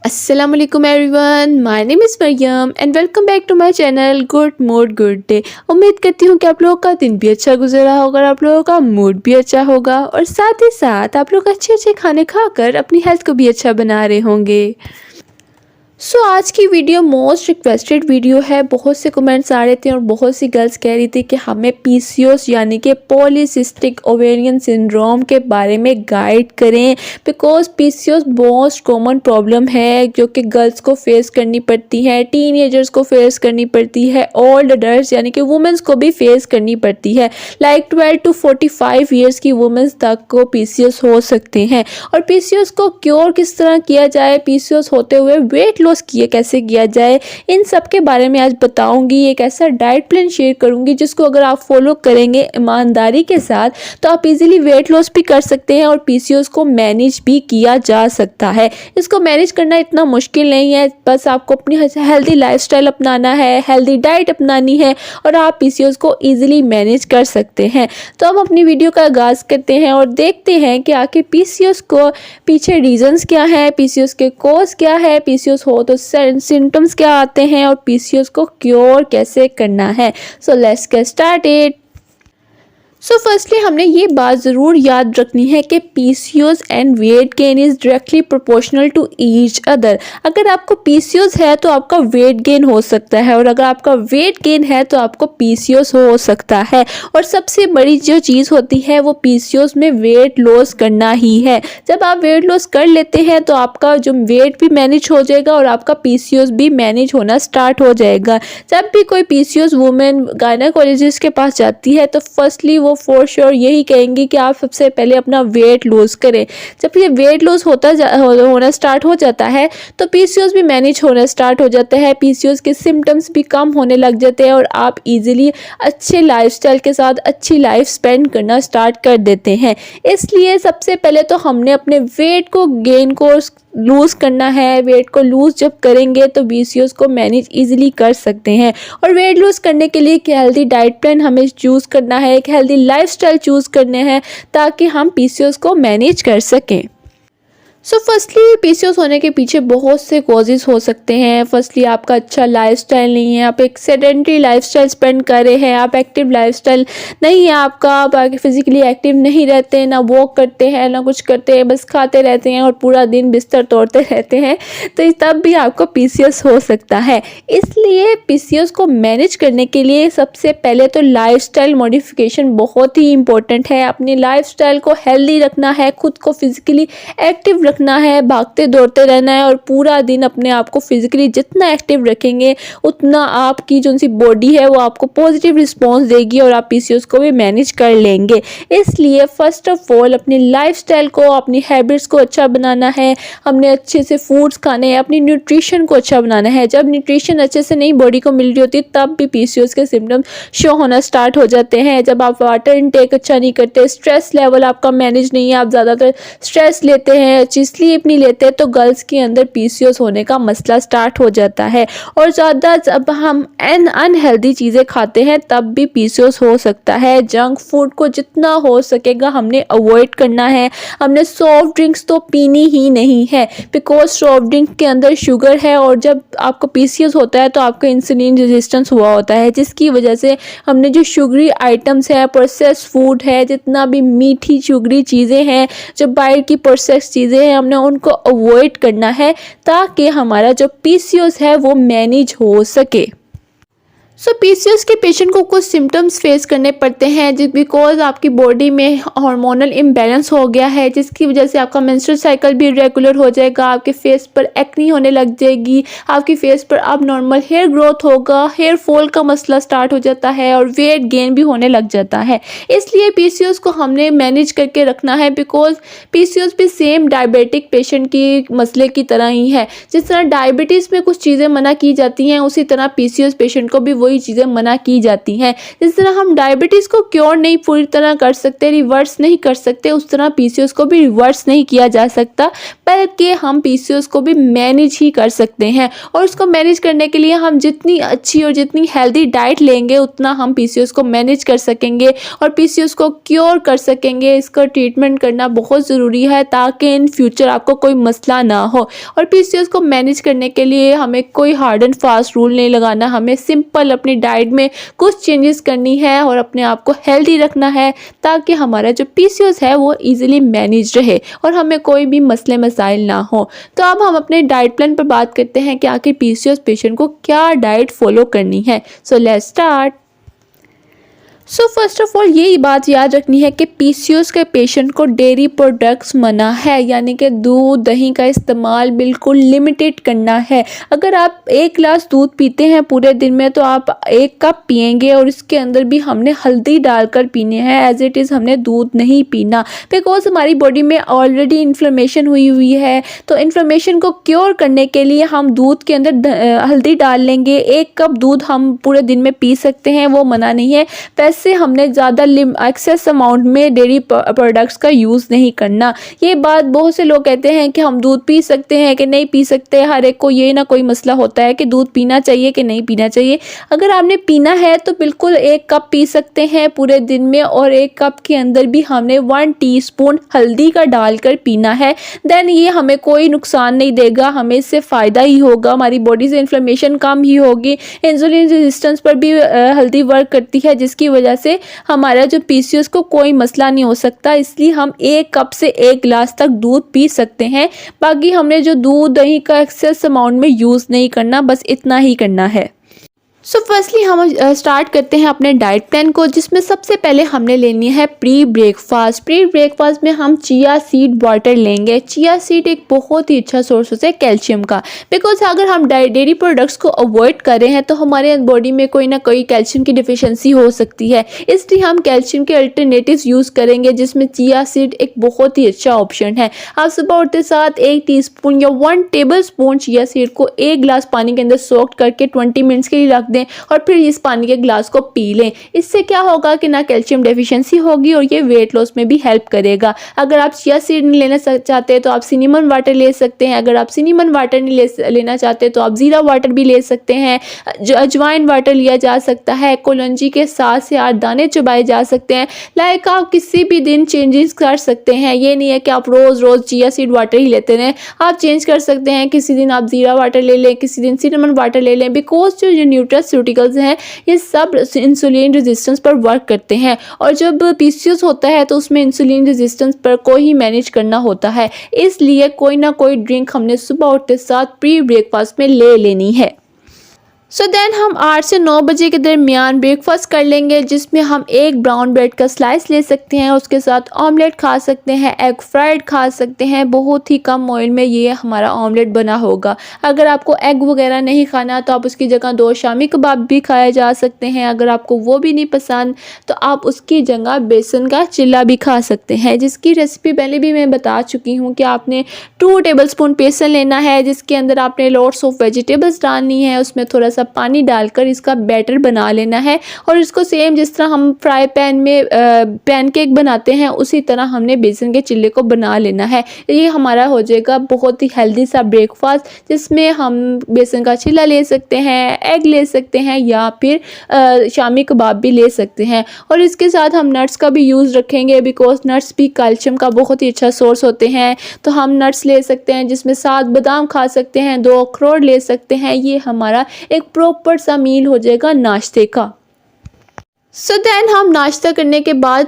अस्सलामुअलैकुम everyone, my name is Mariyam and welcome back to my channel good mood good day. उम्मीद करती हूँ कि आप लोगों का दिन भी अच्छा गुजरा होगा और आप लोगों का मूड भी अच्छा होगा और साथ ही साथ आप लोग अच्छे अच्छे खाने खाकर अपनी हेल्थ को भी अच्छा बना रहे होंगे। आज की वीडियो मोस्ट रिक्वेस्टेड वीडियो है। बहुत से कमेंट्स आ रहे थे और बहुत सी गर्ल्स कह रही थी कि हमें पीसीओएस यानी कि पॉलीसिस्टिक ओवेरियन सिंड्रोम के बारे में गाइड करें, because PCOS most common problem है जो कि गर्ल्स को फेस करनी पड़ती है, टीनेजर्स को फेस करनी पड़ती है, ओल्ड अडल्ट यानी कि वुमेंस को भी फेस करनी पड़ती है। लाइक 12 to 45 ईयर्स की वुमेंस तक को पीसीओएस हो सकते हैं। और पीसीओएस को क्योर किस तरह किया जाए, पीसीओएस होते हुए वेट लॉस कैसे किया जाए, इन सब के बारे में आज बताऊंगी। एक ऐसा डाइट प्लान शेयर करूंगी जिसको अगर आप फॉलो करेंगे ईमानदारी के साथ तो आप इजीली वेट लॉस भी कर सकते हैं और पीसीओएस को मैनेज भी किया जा सकता है। इसको मैनेज करना इतना मुश्किल नहीं है, बस आपको अपनी हेल्दी लाइफस्टाइल अपनाना है, हेल्दी डाइट अपनानी है और आप पीसीओएस को ईजिली मैनेज कर सकते हैं। तो हम अपनी वीडियो का आगाज़ करते हैं और देखते हैं कि आखिर पीसीओएस को पीछे रीजंस क्या है, पीसीओएस के कॉज क्या है, पीसीओएस हो तो सिम्टम्स क्या आते हैं और पीसीओएस को क्योर कैसे करना है। So let's get started. Firstly हमने ये बात ज़रूर याद रखनी है कि PCOS and weight gain is directly proportional to each other. अगर आपको पीसीओएस है तो आपका वेट गेन हो सकता है और अगर आपका वेट गेन है तो आपको पीसीओएस हो सकता है। और सबसे बड़ी जो चीज़ होती है वो पीसीओएस में वेट लॉस करना ही है। जब आप वेट लॉस कर लेते हैं तो आपका जो वेट भी मैनेज हो जाएगा और आपका पीसीओएस भी मैनेज होना स्टार्ट हो जाएगा। जब भी कोई पीसीओएस वुमेन गायनेकोलॉजिस्ट के पास जाती है तो फर्स्टली वो फॉर श्योर यही कहेंगी कि आप सबसे पहले अपना वेट लूज करें। जब ये वेट लॉस होना स्टार्ट हो जाता है तो पीसीओएस भी मैनेज होना स्टार्ट हो जाता है, पीसीओएस के सिम्टम्स भी कम होने लग जाते हैं और आप इजीली अच्छे लाइफस्टाइल के साथ अच्छी लाइफ स्पेंड करना स्टार्ट कर देते हैं। इसलिए सबसे पहले तो हमने अपने वेट को गेन को लूज़ करना है। वेट को लूज़ जब करेंगे तो पीसीओएस को मैनेज इजीली कर सकते हैं। और वेट लूज़ करने के लिए एक हेल्दी डाइट प्लान हमें चूज़ करना है, एक हेल्दी लाइफस्टाइल चूज़ करने हैं ताकि हम पीसीओएस को मैनेज कर सकें। फर्स्टली पीसीओएस होने के पीछे बहुत से कॉजेज़ हो सकते हैं। फर्स्टली आपका अच्छा लाइफस्टाइल नहीं है, आप एक सेडेंटरी लाइफस्टाइल स्पेंड कर रहे हैं, आप एक्टिव लाइफस्टाइल नहीं है आपका, आप फिजिकली एक्टिव नहीं रहते हैं, ना वॉक करते हैं ना कुछ करते हैं, बस खाते रहते हैं और पूरा दिन बिस्तर तोड़ते रहते हैं, तो तब भी आपको पीसीओएस हो सकता है। इसलिए पीसीओएस को मैनेज करने के लिए सबसे पहले तो लाइफस्टाइल मॉडिफिकेशन बहुत ही इंपॉर्टेंट है। अपनी लाइफस्टाइल को हेल्दी रखना है, खुद को फिजिकली एक्टिव रखना है, भागते दौड़ते रहना है और पूरा दिन अपने आप को फिजिकली जितना एक्टिव रखेंगे उतना आपकी जो सी बॉडी है वो आपको पॉजिटिव रिस्पॉन्स देगी और आप पीसीओएस को भी मैनेज कर लेंगे। इसलिए फर्स्ट ऑफ ऑल अपनी लाइफस्टाइल को, अपनी हैबिट्स को अच्छा बनाना है। हमने अच्छे से फूड्स खाने हैं, अपनी न्यूट्रिशन को अच्छा बनाना है। जब न्यूट्रिशन अच्छे से नहीं बॉडी को मिल रही होती तब भी पीसीओएस के सिम्टम्स शो होना स्टार्ट हो जाते हैं। जब आप वाटर इनटेक अच्छा नहीं करते, स्ट्रेस लेवल आपका मैनेज नहीं है, आप ज़्यादातर स्ट्रेस लेते हैं, अच्छी स्लीप नहीं लेते, तो गर्ल्स के अंदर पीसीओएस होने का मसला स्टार्ट हो जाता है। और ज़्यादा जब हम अनहेल्दी चीज़ें खाते हैं तब भी पीसीओएस हो सकता है। जंक फूड को जितना हो सकेगा हमने अवॉइड करना है। हमने सॉफ्ट ड्रिंक्स तो पीनी ही नहीं है, बिकॉज सॉफ्ट ड्रिंक के अंदर शुगर है और जब आपको पीसीओएस होता है तो आपका इंसुलिन रेजिस्टेंस हुआ होता है, जिसकी वजह से हमने जो शुगरी आइटम्स है, प्रोसेस फूड है, जितना भी मीठी शुगरी चीज़ें हैं, जो बाहर की प्रोसेस चीज़ें हैं, हमने उनको अवॉइड करना है ताकि हमारा जो पीसीओएस है वो मैनेज हो सके। पीसीओएस के पेशेंट को कुछ सिम्टम्स फेस करने पड़ते हैं बिकॉज आपकी बॉडी में हार्मोनल इम्बैलेंस हो गया है, जिसकी वजह से आपका मेंस्ट्रुअल साइकिल भी इरेगुलर हो जाएगा, आपके फेस पर एक्नी होने लग जाएगी, आपकी फेस पर अब नॉर्मल हेयर ग्रोथ होगा, हेयर फॉल का मसला स्टार्ट हो जाता है और वेट गेन भी होने लग जाता है। इसलिए पीसीओएस को हमने मैनेज करके रखना है, बिकॉज पीसीओएस भी सेम डायबिटिक पेशेंट की मसले की तरह ही है। जिस तरह डायबिटीज़ में कुछ चीज़ें मना की जाती हैं उसी तरह पीसीओएस पेशेंट को भी वही कोई चीज़ें मना की जाती हैं। जिस तरह हम डायबिटीज़ को क्योर नहीं पूरी तरह कर सकते, रिवर्स नहीं कर सकते, उस तरह पीसीओएस को भी रिवर्स नहीं किया जा सकता, बल्कि हम पीसीओएस को भी मैनेज ही कर सकते हैं। और उसको मैनेज करने के लिए हम जितनी अच्छी और जितनी हेल्दी डाइट लेंगे उतना हम पीसीओएस को मैनेज कर सकेंगे और पीसीओएस को क्योर कर सकेंगे। इसका ट्रीटमेंट करना बहुत ज़रूरी है ताकि इन फ्यूचर आपको कोई मसला ना हो। और पीसीओएस को मैनेज करने के लिए हमें कोई हार्ड एंड फास्ट रूल नहीं लगाना, हमें सिंपल अपनी डाइट में कुछ चेंजेस करनी है और अपने आप को हेल्दी रखना है ताकि हमारा जो पीसीओएस है वो इजीली मैनेज रहे और हमें कोई भी मसले मसाइल ना हो। तो अब हम अपने डाइट प्लान पर बात करते हैं कि आखिर पीसीओएस पेशेंट को क्या डाइट फॉलो करनी है। So let's start. So first of all ये बात याद रखनी है कि पीसीओएस के पेशेंट को डेयरी प्रोडक्ट्स मना है, यानी कि दूध दही का इस्तेमाल बिल्कुल लिमिटेड करना है। अगर आप 1 गिलास दूध पीते हैं पूरे दिन में तो आप 1 कप पिएंगे और इसके अंदर भी हमने हल्दी डालकर पीने हैं, एज इट इज़ हमने दूध नहीं पीना, बिकॉज हमारी बॉडी में ऑलरेडी इन्फ्लेमेशन हुई है। तो इन्फ्लेमेशन को क्योर करने के लिए हम दूध के अंदर हल्दी डाल लेंगे। 1 कप दूध हम पूरे दिन में पी सकते हैं, वो मना नहीं है। से हमने ज़्यादा एक्सेस अमाउंट में डेयरी प्रोडक्ट्स का यूज़ नहीं करना। ये बात बहुत से लोग कहते हैं कि हम दूध पी सकते हैं कि नहीं पी सकते। हर एक को ये ना कोई मसला होता है कि दूध पीना चाहिए कि नहीं पीना चाहिए। अगर आपने पीना है तो बिल्कुल 1 कप पी सकते हैं पूरे दिन में और 1 कप के अंदर भी हमने 1 टीस्पून हल्दी का डालकर पीना है। देन ये हमें कोई नुकसान नहीं देगा, हमें इससे फ़ायदा ही होगा, हमारी बॉडी से इन्फ्लेमेशन कम ही होगी। इंसुलिन रेजिस्टेंस पर भी हल्दी वर्क करती है, जिसकी वजह से हमारा जो पीसीओएस को कोई मसला नहीं हो सकता। इसलिए हम 1 कप से 1 गिलास तक दूध पी सकते हैं। बाकी हमने जो दूध दही का एक्सेस अमाउंट में यूज़ नहीं करना, बस इतना ही करना है। सो फर्स्टली हम स्टार्ट करते हैं अपने डाइट प्लान को, जिसमें सबसे पहले हमने लेनी है प्री ब्रेकफास्ट। प्री ब्रेकफास्ट में हम चिया सीड वाटर लेंगे। चिया सीड एक बहुत ही अच्छा सोर्स होता है कैल्शियम का, बिकॉज अगर हम डेयरी प्रोडक्ट्स को अवॉइड कर रहे हैं तो हमारे बॉडी में कोई ना कोई कैल्शियम की डिफिशियंसी हो सकती है। इसलिए हम कैल्शियम के अल्टरनेटिव्स यूज़ करेंगे, जिसमें चिया सीड एक बहुत ही अच्छा ऑप्शन है। आप सुबह उठते साथ 1 टीस्पून या 1 टेबल स्पून चिया सीड को 1 गिलास पानी के अंदर सोक करके 20 मिनट्स के लिए रख दें और फिर इस पानी के ग्लास को पी लें। इससे क्या होगा कि ना कैल्शियम डेफिशिएंसी होगी और ये वेट लॉस में भी हेल्प करेगा। अगर आप चिया सीड नहीं लेना चाहते तो आप सिनेमन वाटर ले सकते हैं। अगर आप सिनेमन वाटर नहीं लेना चाहते तो आप ज़ीरा वाटर भी ले सकते हैं। अजवाइन वाटर लिया जा सकता है। कोलंजी के 7 से 8 दाने चबाए जा सकते हैं। लाइक आप किसी भी दिन चेंजेस कर सकते हैं। ये नहीं है कि आप रोज़ चिया सीड वाटर ही लेते रहें, आप चेंज कर सकते हैं। किसी दिन आप ज़ीरा वाटर ले लें, किसी दिन सिनेमन वाटर ले लें, बिकॉज जो न्यूट्रास्यूटिकल्स हैं ये सब इंसुलिन रेजिस्टेंस पर वर्क करते हैं और जब पीसीओएस होता है तो उसमें इंसुलिन रेजिस्टेंस पर को ही मैनेज करना होता है। इसलिए कोई ना कोई ड्रिंक हमने सुबह उठते साथ प्री ब्रेकफास्ट में ले लेनी है। सो देन हम 8 से 9 बजे के दरमियान ब्रेकफास्ट कर लेंगे, जिसमें हम 1 ब्राउन ब्रेड का स्लाइस ले सकते हैं, उसके साथ ऑमलेट खा सकते हैं, एग फ्राइड खा सकते हैं। बहुत ही कम ऑयल में ये हमारा ऑमलेट बना होगा। अगर आपको एग वगैरह नहीं खाना तो आप उसकी जगह 2 शामी कबाब भी खाए जा सकते हैं। अगर आपको वो भी नहीं पसंद तो आप उसकी जगह बेसन का चिल्ला भी खा सकते हैं, जिसकी रेसिपी पहले भी मैं बता चुकी हूँ कि आपने 2 टेबल स्पून बेसन लेना है, जिसके अंदर आपने लॉट्स ऑफ वेजिटेबल्स डालनी है, उसमें थोड़ा सा पानी डालकर इसका बैटर बना लेना है और इसको सेम जिस तरह हम फ्राई पैन में पैनकेक बनाते हैं उसी तरह हमने बेसन के चिल्ले को बना लेना है। ये हमारा हो जाएगा बहुत ही हेल्दी सा ब्रेकफास्ट, जिसमें हम बेसन का चिल्ला ले सकते हैं, एग ले सकते हैं या फिर शामी कबाब भी ले सकते हैं। और इसके साथ हम नट्स का भी यूज़ रखेंगे, बिकॉज नट्स भी कैल्शियम का बहुत ही अच्छा सोर्स होते हैं। तो हम नट्स ले सकते हैं, जिसमें 7 बादाम खा सकते हैं, 2 अखरोट ले सकते हैं। ये हमारा एक प्रॉपर सा मील हो जाएगा नाश्ते का। सो देन हम नाश्ता करने के बाद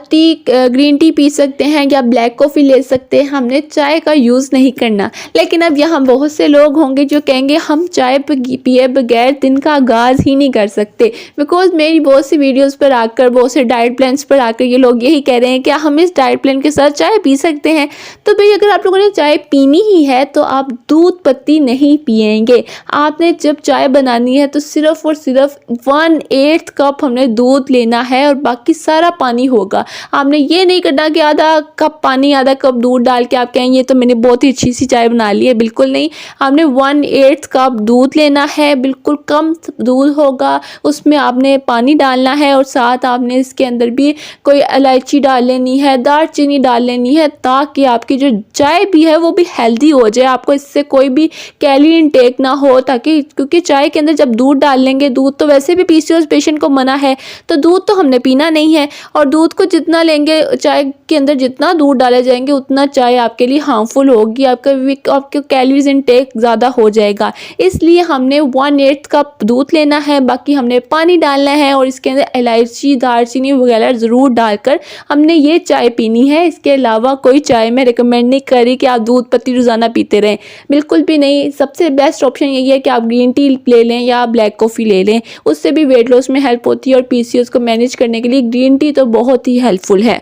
ग्रीन टी पी सकते हैं या ब्लैक कॉफ़ी ले सकते हैं। हमने चाय का यूज़ नहीं करना। लेकिन अब यहाँ बहुत से लोग होंगे जो कहेंगे हम चाय पिए बगैर दिन का आगाज़ ही नहीं कर सकते, बिकॉज मेरी बहुत सी वीडियोस पर आकर, बहुत से डाइट प्लान्स पर आकर ये लोग यही कह रहे हैं कि हम इस डाइट प्लान के साथ चाय पी सकते हैं। तो भाई अगर आप लोगों ने चाय पीनी ही है तो आप दूध पत्ती नहीं पिएंगे। आपने जब चाय बनानी है तो सिर्फ़ और सिर्फ 1/8 कप हमने दूध लेना लेना है और बाकी सारा पानी होगा। आपने ये नहीं करना कि आधा कप पानी आधा कप दूध डाल के आप कहें ये तो मैंने बहुत ही अच्छी सी चाय बना ली है, बिल्कुल नहीं। आपने 1/8 कप दूध लेना है, बिल्कुल कम दूध होगा, उसमें आपने पानी डालना है और साथ आपने इसके अंदर भी कोई इलायची डाल लेनी है, दालचीनी डाल लेनी है, ताकि आपकी जो चाय भी है वो भी हेल्दी हो जाए, आपको इससे कोई भी कैलोरी इनटेक ना हो। ताकि क्योंकि चाय के अंदर जब दूध डाल लेंगे, दूध तो वैसे भी पीसीओएस पेशेंट को मना है, तो दूध तो हमने पीना नहीं है। और दूध को जितना लेंगे, चाय के अंदर जितना दूध डाले जाएंगे उतना चाय आपके लिए हार्मफुल होगी, आपके कैलोरीज इनटेक ज़्यादा हो जाएगा। इसलिए हमने 1/8 कप दूध लेना है, बाकी हमने पानी डालना है और इसके अंदर इलायची दालचीनी वगैरह ज़रूर डालकर हमने ये चाय पीनी है। इसके अलावा कोई चाय मैं रिकमेंड नहीं करी कि आप दूध पत्ती रोज़ाना पीते रहें, बिल्कुल भी नहीं। सबसे बेस्ट ऑप्शन यही है कि आप ग्रीन टी ले लें या ब्लैक कॉफ़ी ले लें, उससे भी वेट लॉस में हेल्प होती है और पीसीओएस को मैनेज करने के लिए ग्रीन टी तो बहुत ही हेल्पफुल है।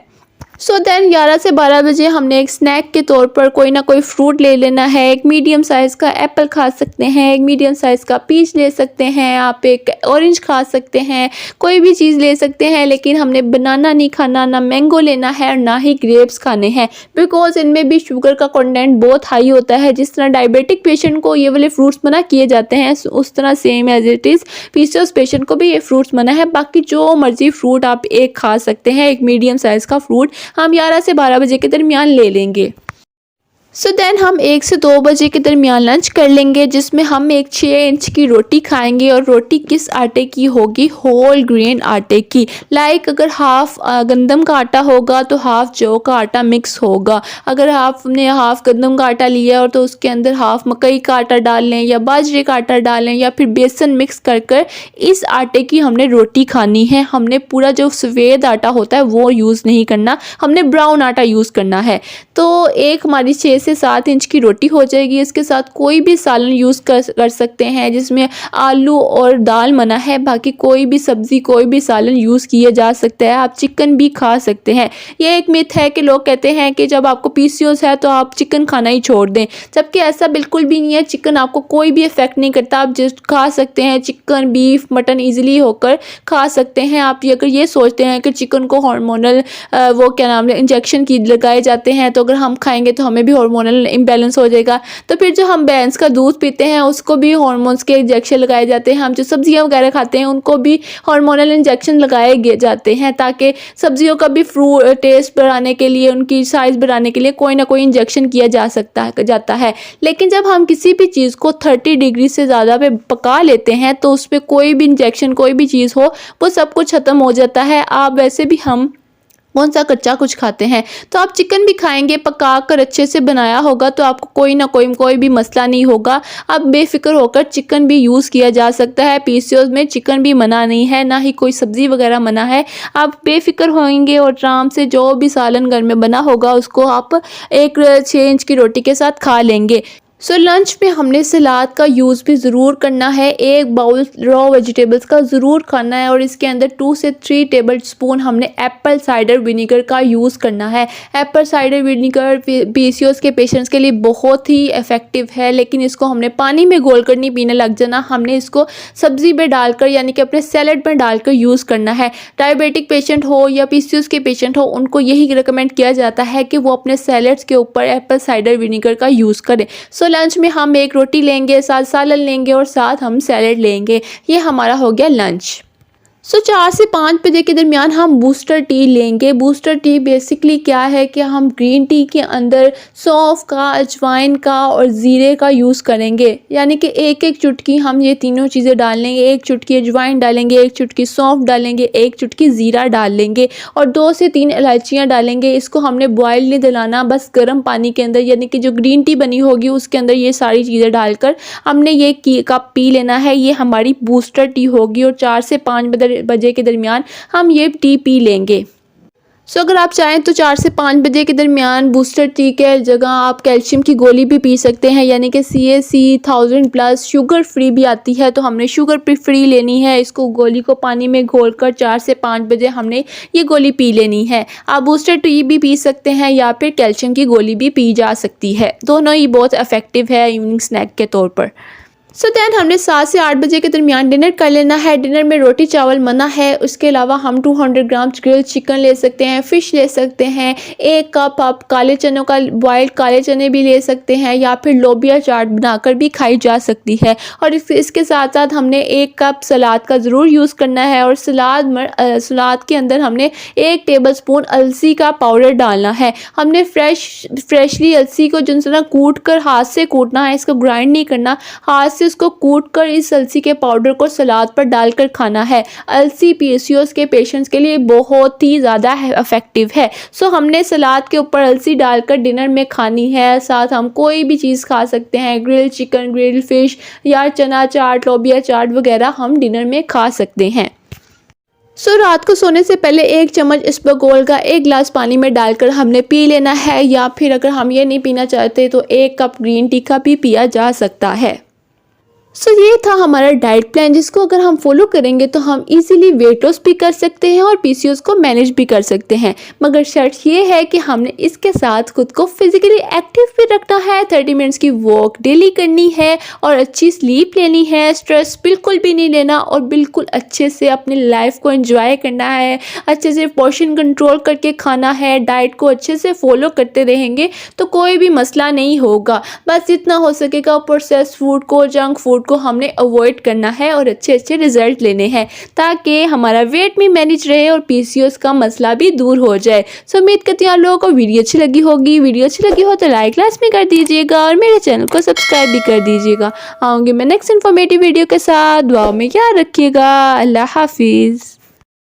सो देन 11 से 12 बजे हमने एक स्नैक के तौर पर कोई ना कोई फ्रूट ले लेना है। एक मीडियम साइज़ का एप्पल खा सकते हैं, एक मीडियम साइज़ का पीच ले सकते हैं, आप एक ऑरेंज खा सकते हैं, कोई भी चीज़ ले सकते हैं। लेकिन हमने बनाना नहीं खाना, ना मैंगो लेना है और ना ही ग्रेप्स खाने हैं, बिकॉज इनमें भी शुगर का कंटेंट बहुत हाई होता है। जिस तरह डायबिटिक पेशेंट को ये वाले फ्रूट्स मना किए जाते हैं, उस तरह same as it is PCOS patient को भी ये फ्रूट्स मना है। बाकी जो मर्जी फ्रूट आप एक खा सकते हैं, एक मीडियम साइज़ का फ्रूट हम 11 से 12 बजे के दरमियान ले लेंगे। सो देन हम 1 से 2 बजे के दरमियान लंच कर लेंगे, जिसमें हम एक 6 इंच की रोटी खाएंगे। और रोटी किस आटे की होगी? होल ग्रेन आटे की। लाइक अगर हाफ गंदम का आटा होगा तो हाफ जौ का आटा मिक्स होगा। अगर आपने हाफ गंदम का आटा लिया और तो उसके अंदर हाफ मकई का आटा डाल लें या बाजरे का आटा डाल लें या फिर बेसन मिक्स कर कर इस आटे की हमने रोटी खानी है। हमने पूरा जो सफ़ेद आटा होता है वो यूज़ नहीं करना, हमने ब्राउन आटा यूज़ करना है। तो एक हमारी 6 से 7 इंच की रोटी हो जाएगी। इसके साथ कोई भी सालन यूज़ कर सकते हैं, जिसमें आलू और दाल मना है, बाकी कोई भी सब्ज़ी कोई भी सालन यूज़ किया जा सकता है। आप चिकन भी खा सकते हैं। ये एक मिथ है कि लोग कहते हैं कि जब आपको पीसीओएस है तो आप चिकन खाना ही छोड़ दें, जबकि ऐसा बिल्कुल भी नहीं है। चिकन आपको कोई भी इफेक्ट नहीं करता, आप जस्ट खा सकते हैं। चिकन बीफ मटन ईजिली होकर खा सकते हैं। आप अगर ये सोचते हैं कि चिकन को हार्मोनल वो क्या नाम है इंजेक्शन की लगाए जाते हैं, तो अगर हम खाएंगे तो हमें भी हार्मोनल इम्बैलेंस हो जाएगा, तो फिर जो हम भैंस का दूध पीते हैं उसको भी हार्मोन्स के इंजेक्शन लगाए जाते हैं। हम जो सब्जियां वगैरह खाते हैं उनको भी हार्मोनल इंजेक्शन लगाए जाते हैं, ताकि सब्जियों का भी फ्रूट टेस्ट बढ़ाने के लिए, उनकी साइज़ बढ़ाने के लिए कोई ना कोई इंजेक्शन किया जाता है। लेकिन जब हम किसी भी चीज़ को 30 डिग्री से ज़्यादा पे पका लेते हैं तो उस पर कोई भी इंजेक्शन कोई भी चीज़ हो वो सब कुछ ख़त्म हो जाता है। आप वैसे भी हम कौन सा कच्चा कुछ खाते हैं, तो आप चिकन भी खाएंगे पका कर अच्छे से बनाया होगा तो आपको कोई ना कोई भी मसला नहीं होगा। आप बेफिक्र होकर चिकन भी यूज़ किया जा सकता है। पीसीओएस में चिकन भी मना नहीं है, ना ही कोई सब्ज़ी वगैरह मना है। आप बेफिक्र होंगे और आराम से जो भी सालन घर में बना होगा उसको आप एक 6 इंच की रोटी के साथ खा लेंगे। सो लंच में हमने सलाद का यूज़ भी ज़रूर करना है। एक बाउल रॉ वेजिटेबल्स का ज़रूर खाना है और इसके अंदर 2 से 3 टेबल स्पून हमने एप्पल साइडर विनीगर का यूज़ करना है। एप्पल साइडर विनीगर पीसीओएस के पेशेंट्स के लिए बहुत ही इफ़ेक्टिव है, लेकिन इसको हमने पानी में घोल कर नहीं पीने लग जाना। हमने इसको सब्ज़ी में डालकर यानी कि अपने सैलड में डालकर यूज़ करना है। डायबिटिक पेशेंट हो या पीसीओएस के पेशेंट हो, उनको यही रिकमेंड किया जाता है कि वो अपने सैलड्स के ऊपर एप्पल साइडर विनीगर का यूज़ करें। सो लंच में हम एक रोटी लेंगे, साथ सालन लेंगे और साथ हम सैलेड लेंगे। ये हमारा हो गया लंच। सो 4 से 5 बजे के दरमियान हम बूस्टर टी लेंगे। बूस्टर टी बेसिकली क्या है कि हम ग्रीन टी के अंदर सौंफ का, अजवाइन का और ज़ीरे का यूज़ करेंगे, यानी कि एक एक चुटकी हम ये तीनों चीज़ें डाल लेंगे। एक चुटकी अजवाइन डालेंगे, एक चुटकी सौंफ डालेंगे, एक चुटकी ज़ीरा डाल लेंगे और 2 से 3 इलायचियाँ डालेंगे। इसको हमने बॉयल नहीं दिलाना, बस गर्म पानी के अंदर यानी कि जो ग्रीन टी बनी होगी उसके अंदर ये सारी चीज़ें डालकर हमने ये कप पी लेना है। ये हमारी बूस्टर टी होगी और 4 से 5 बजे के दरमियान हम ये टी पी लेंगे। सो अगर आप चाहें तो 4 से 5 बजे के दरमियान बूस्टर टी के जगह आप कैल्शियम की गोली भी पी सकते हैं, यानी कि CAC 1000+ शुगर फ्री भी आती है, तो हमने शुगर फ्री लेनी है। इसको गोली को पानी में घोलकर 4 से 5 बजे हमने ये गोली पी लेनी है। आप बूस्टर टी भी पी सकते हैं या फिर कैल्शियम की गोली भी पी जा सकती है। दोनों ही बहुत इफ़ेक्टिव है इवनिंग स्नैक के तौर पर। सो दैन हमने 7 से 8 बजे के दरमियान डिनर कर लेना है। डिनर में रोटी चावल मना है। उसके अलावा हम 200 ग्राम ग्रिल चिकन ले सकते हैं, फ़िश ले सकते हैं, 1 कप आप काले चनों का बॉइल्ड काले चने भी ले सकते हैं, या फिर लोबिया चाट बनाकर भी खाई जा सकती है। और इसके साथ साथ हमने 1 कप सलाद का ज़रूर यूज़ करना है। और सलाद के अंदर हमने 1 टेबलस्पून अलसी का पाउडर डालना है। हमने फ्रेशली अलसी को जिस तरह कूट कर हाथ से कूटना है, इसको ग्राइंड नहीं करना, हाथ से उसको कूट कर इस अलसी के पाउडर को सलाद पर डालकर खाना है। अलसी पीसीओएस के पेशेंट्स के लिए बहुत ही ज़्यादा इफेक्टिव है। सो हमने सलाद के ऊपर अलसी डालकर डिनर में खानी है। साथ हम कोई भी चीज़ खा सकते हैं, ग्रिल चिकन, ग्रिल फिश या चना चाट, लोबिया चाट वगैरह हम डिनर में खा सकते हैं। रात को सोने से पहले 1 चम्मच इसबगोल का 1 गिलास पानी में डालकर हमने पी लेना है, या फिर अगर हम ये नहीं पीना चाहते तो 1 कप ग्रीन टी का भी पिया जा सकता है। ये था हमारा डाइट प्लान, जिसको अगर हम फॉलो करेंगे तो हम इजीली वेट लॉस भी कर सकते हैं और पीसीओएस को मैनेज भी कर सकते हैं। मगर शर्त ये है कि हमने इसके साथ खुद को फिजिकली एक्टिव भी रखना है, 30 मिनट्स की वॉक डेली करनी है और अच्छी स्लीप लेनी है, स्ट्रेस बिल्कुल भी नहीं लेना और बिल्कुल अच्छे से अपनी लाइफ को एंजॉय करना है, अच्छे से पोर्शन कंट्रोल करके खाना है, डाइट को अच्छे से फॉलो करते रहेंगे तो कोई भी मसला नहीं होगा। बस जितना हो सकेगा प्रोसेस्ड फूड को, जंक फूड को हमने अवॉइड करना है और अच्छे अच्छे रिजल्ट लेने हैं, ताकि हमारा वेट भी मैनेज रहे और पीसीओएस का मसला भी दूर हो जाए। उम्मीद करती हूँ आप लोगों को वीडियो अच्छी लगी होगी। वीडियो अच्छी लगी हो तो लाइक लाजमी कर दीजिएगा और मेरे चैनल को सब्सक्राइब भी कर दीजिएगा। आऊँगी मैं नेक्स्ट इन्फॉर्मेटिव वीडियो के साथ। दुआ में याद रखिएगा। अल्लाह हाफिज़।